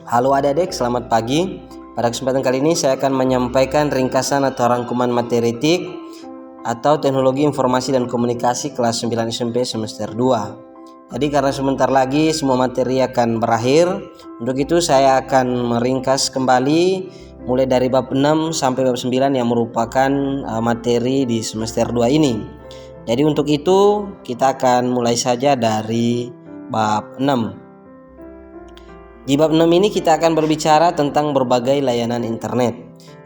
Halo adik-adik, selamat pagi. Pada kesempatan kali ini saya akan menyampaikan ringkasan atau rangkuman materi TIK atau Teknologi Informasi dan Komunikasi kelas 9 SMP semester 2. Jadi karena sebentar lagi semua materi akan berakhir, untuk itu saya akan meringkas kembali mulai dari bab 6 sampai bab 9 yang merupakan materi di semester 2 ini. Jadi untuk itu kita akan mulai saja dari bab 6. Di bab 6 ini kita akan berbicara tentang berbagai layanan internet.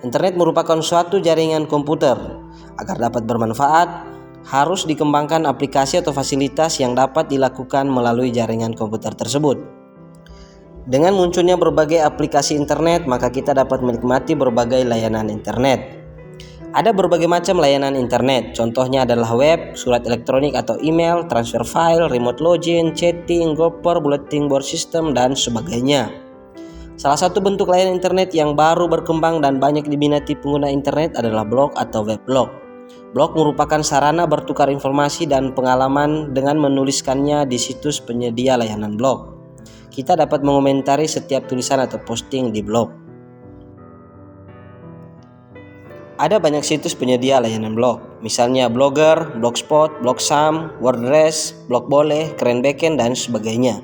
Internet merupakan suatu jaringan komputer. Agar dapat bermanfaat, harus dikembangkan aplikasi atau fasilitas yang dapat dilakukan melalui jaringan komputer tersebut. Dengan munculnya berbagai aplikasi internet, maka kita dapat menikmati berbagai layanan internet. Ada berbagai macam layanan internet, contohnya adalah web, surat elektronik atau email, transfer file, remote login, chatting, gopher, bulletin board system, dan sebagainya. Salah satu bentuk layanan internet yang baru berkembang dan banyak diminati pengguna internet adalah blog atau weblog. Blog merupakan sarana bertukar informasi dan pengalaman dengan menuliskannya di situs penyedia layanan blog. Kita dapat mengomentari setiap tulisan atau posting di blog. Ada banyak situs penyedia layanan blog, misalnya Blogger, Blogspot, Blogsam, WordPress, Blog Boleh, Keren Backend, dan sebagainya.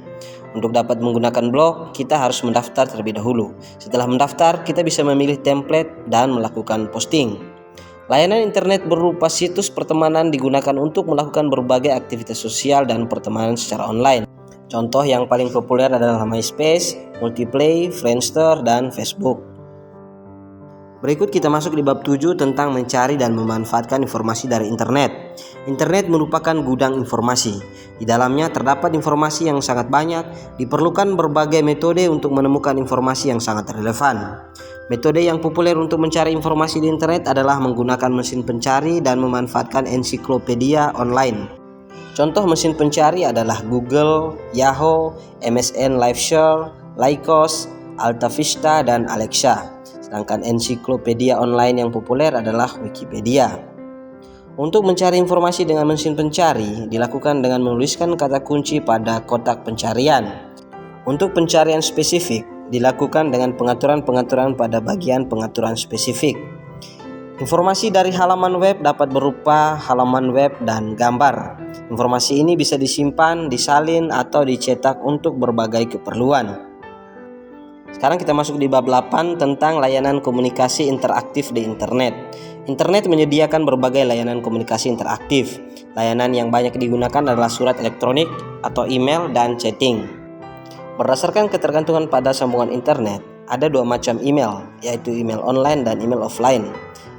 Untuk dapat menggunakan blog, kita harus mendaftar terlebih dahulu. Setelah mendaftar, kita bisa memilih template dan melakukan posting. Layanan internet berupa situs pertemanan digunakan untuk melakukan berbagai aktivitas sosial dan pertemanan secara online. Contoh yang paling populer adalah MySpace, Multiplay, Friendster, dan Facebook. Berikut kita masuk di bab 7 tentang mencari dan memanfaatkan informasi dari internet. Internet merupakan gudang informasi. Di dalamnya terdapat informasi yang sangat banyak. Diperlukan berbagai metode untuk menemukan informasi yang sangat relevan. Metode yang populer untuk mencari informasi di internet adalah menggunakan mesin pencari dan memanfaatkan ensiklopedia online. Contoh mesin pencari adalah Google, Yahoo, MSN Liveshare, Lycos, AltaVista, dan Alexa. Sedangkan ensiklopedia online yang populer adalah Wikipedia. Untuk mencari informasi dengan mesin pencari dilakukan dengan menuliskan kata kunci pada kotak pencarian. Untuk pencarian spesifik dilakukan dengan pengaturan-pengaturan pada bagian pengaturan spesifik. Informasi dari halaman web dapat berupa halaman web dan gambar. Informasi ini bisa disimpan, disalin, atau dicetak untuk berbagai keperluan. Sekarang kita masuk di bab 8 tentang layanan komunikasi interaktif di internet. Internet menyediakan berbagai layanan komunikasi interaktif. Layanan yang banyak digunakan adalah surat elektronik atau email dan chatting. Berdasarkan ketergantungan pada sambungan internet, ada dua macam email, yaitu email online dan email offline.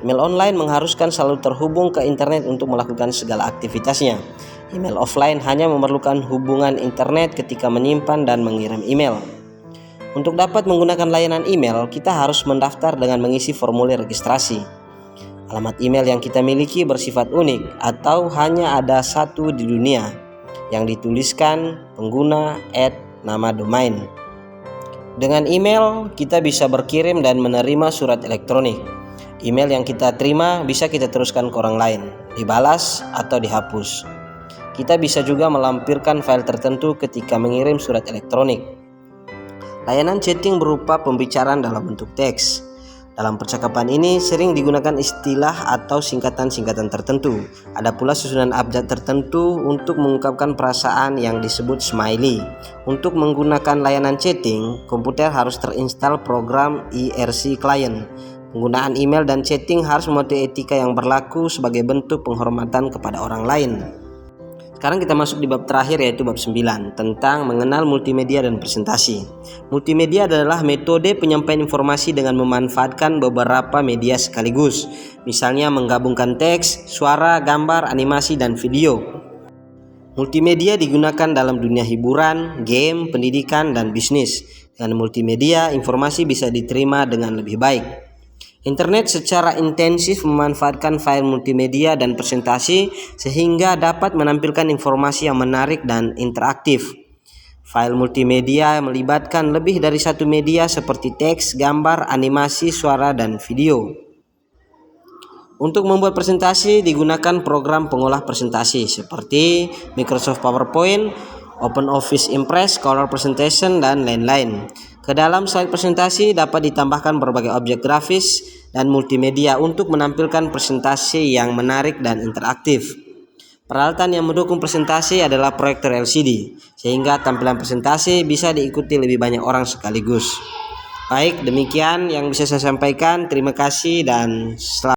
Email online mengharuskan selalu terhubung ke internet untuk melakukan segala aktivitasnya. Email offline hanya memerlukan hubungan internet ketika menyimpan dan mengirim email. Untuk dapat menggunakan layanan email, kita harus mendaftar dengan mengisi formulir registrasi. Alamat email yang kita miliki bersifat unik atau hanya ada satu di dunia, yang dituliskan pengguna @nama domain. Dengan email, kita bisa berkirim dan menerima surat elektronik. Email yang kita terima bisa kita teruskan ke orang lain, dibalas atau dihapus. Kita bisa juga melampirkan file tertentu ketika mengirim surat elektronik. Layanan chatting berupa pembicaraan dalam bentuk teks. Dalam percakapan ini sering digunakan istilah atau singkatan-singkatan tertentu. Ada pula susunan abjad tertentu untuk mengungkapkan perasaan yang disebut smiley. Untuk menggunakan layanan chatting, komputer harus terinstall program IRC client. Penggunaan email dan chatting harus mematuhi etika yang berlaku sebagai bentuk penghormatan kepada orang lain. Sekarang kita masuk di bab terakhir, yaitu bab 9 tentang mengenal multimedia dan presentasi. Multimedia adalah metode penyampaian informasi dengan memanfaatkan beberapa media sekaligus. Misalnya menggabungkan teks, suara, gambar, animasi, dan video. Multimedia digunakan dalam dunia hiburan, game, pendidikan, dan bisnis. Dengan multimedia, informasi bisa diterima dengan lebih baik. Internet secara intensif memanfaatkan file multimedia dan presentasi sehingga dapat menampilkan informasi yang menarik dan interaktif. File multimedia melibatkan lebih dari satu media seperti teks, gambar, animasi, suara, dan video. Untuk membuat presentasi digunakan program pengolah presentasi seperti Microsoft PowerPoint, OpenOffice Impress, Color Presentation, dan lain-lain. Ke dalam slide presentasi dapat ditambahkan berbagai objek grafis dan multimedia untuk menampilkan presentasi yang menarik dan interaktif. Peralatan yang mendukung presentasi adalah proyektor LCD, sehingga tampilan presentasi bisa diikuti lebih banyak orang sekaligus. Baik, demikian yang bisa saya sampaikan. Terima kasih dan selamat.